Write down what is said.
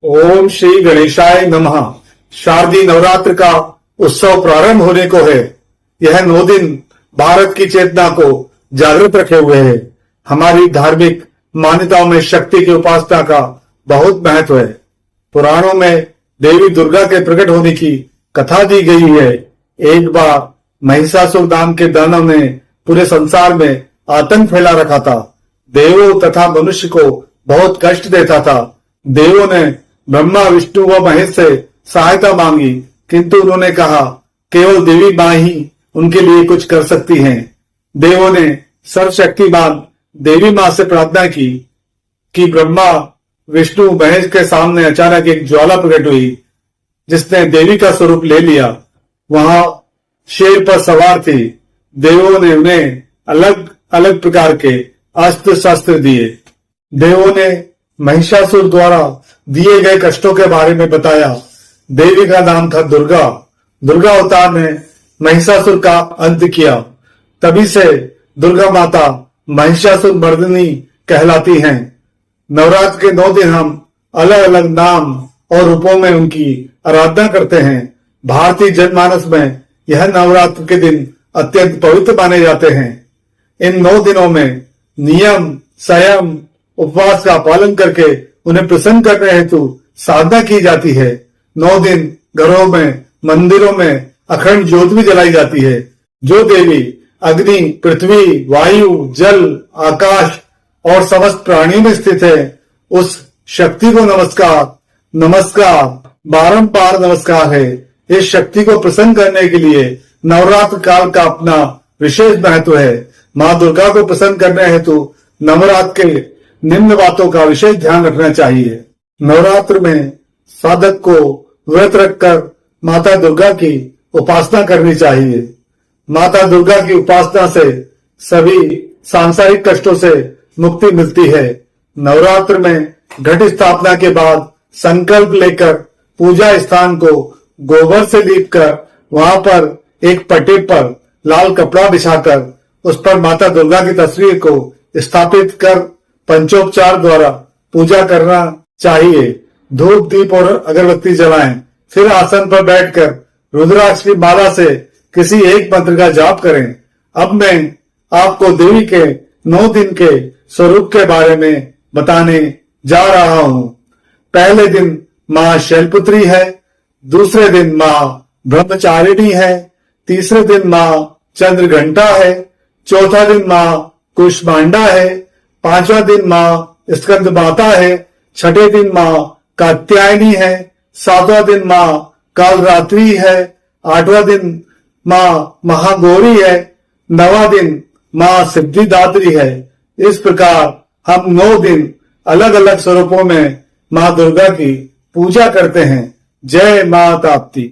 ओम श्री गणेशाय नमः। शारदीय नवरात्र का उत्सव प्रारंभ होने को है। यह 9 दिन भारत की चेतना को जागृत रखे हुए है। हमारी धार्मिक मान्यताओं में शक्ति की उपासना का बहुत महत्व है। पुराणों में देवी दुर्गा के प्रकट होने की कथा दी गई है। एक बार महिषासुर नाम के दानव ने पूरे संसार में आतंक फैला रखा था। देवों तथा मनुष्य को बहुत कष्ट देता था। देवों ने ब्रह्मा, विष्णु व महेश से सहायता मांगी, किंतु उन्होंने कहा केवल देवी मां ही उनके लिए कुछ कर सकती हैं। देवों ने सर्वशक्तिमान देवी मां से प्रार्थना की कि ब्रह्मा, विष्णु, महेश के सामने अचानक एक ज्वाला प्रकट हुई, जिसने देवी का स्वरूप ले लिया। वहां शेर पर सवार थी। देवों ने उन्हें अलग अलग प्रकार के अस्त्र शस्त्र दिए। देवों ने महिषासुर द्वारा दिए गए कष्टों के बारे में बताया। देवी का नाम था दुर्गा। दुर्गा अवतार ने महिषासुर का अंत किया। तभी से दुर्गा माता महिषासुर मर्दिनी कहलाती हैं। नवरात्र के 9 दिन हम अलग अलग नाम और रूपों में उनकी आराधना करते हैं। भारतीय जनमानस में यह नवरात्र के दिन अत्यंत पवित्र माने जाते हैं। इन 9 दिनों में नियम, संयम, उपवास का पालन करके उन्हें प्रसन्न करने हेतु साधना की जाती है। 9 दिन घरों में, मंदिरों में अखंड ज्योत भी जलाई जाती है। जो देवी अग्नि, पृथ्वी, वायु, जल, आकाश और समस्त प्राणियों में स्थित है, उस शक्ति को नमस्कार नमस्कार बारंबार नमस्कार है। इस शक्ति को प्रसन्न करने के लिए नवरात्र काल का अपना विशेष महत्व है। माँ दुर्गा को प्रसन्न करने हेतु नवरात्र के निम्न बातों का विशेष ध्यान रखना चाहिए। नवरात्र में साधक को व्रत रखकर माता दुर्गा की उपासना करनी चाहिए। माता दुर्गा की उपासना से सभी सांसारिक कष्टों से मुक्ति मिलती है। नवरात्र में घट स्थापना के बाद संकल्प लेकर पूजा स्थान को गोबर से लीपकर वहां पर एक पट्टे पर लाल कपड़ा बिछाकर उस पर माता दुर्गा की तस्वीर को स्थापित कर पंचोपचार द्वारा पूजा करना चाहिए। धूप, दीप और अगरबत्ती जलाएं। फिर आसन पर बैठकर रुद्राक्ष की माला से किसी एक मंत्र का जाप करें। अब मैं आपको देवी के 9 दिन के स्वरूप के बारे में बताने जा रहा हूं। पहले दिन मां शैलपुत्री है, दूसरे दिन मां ब्रह्मचारिणी है, तीसरे दिन मां चंद्रघंटा है, चौथा दिन मां कुष्मांडा है, 5वां दिन मां स्कंद माता है, 6ठे दिन मां कात्यायनी है, 7वां दिन मां कालरात्रि है, 8वां दिन मां महागौरी है, 9वां दिन मां सिद्धिदात्री है। इस प्रकार हम 9 दिन अलग अलग स्वरूपों में मां दुर्गा की पूजा करते हैं। जय मां ताप्ती।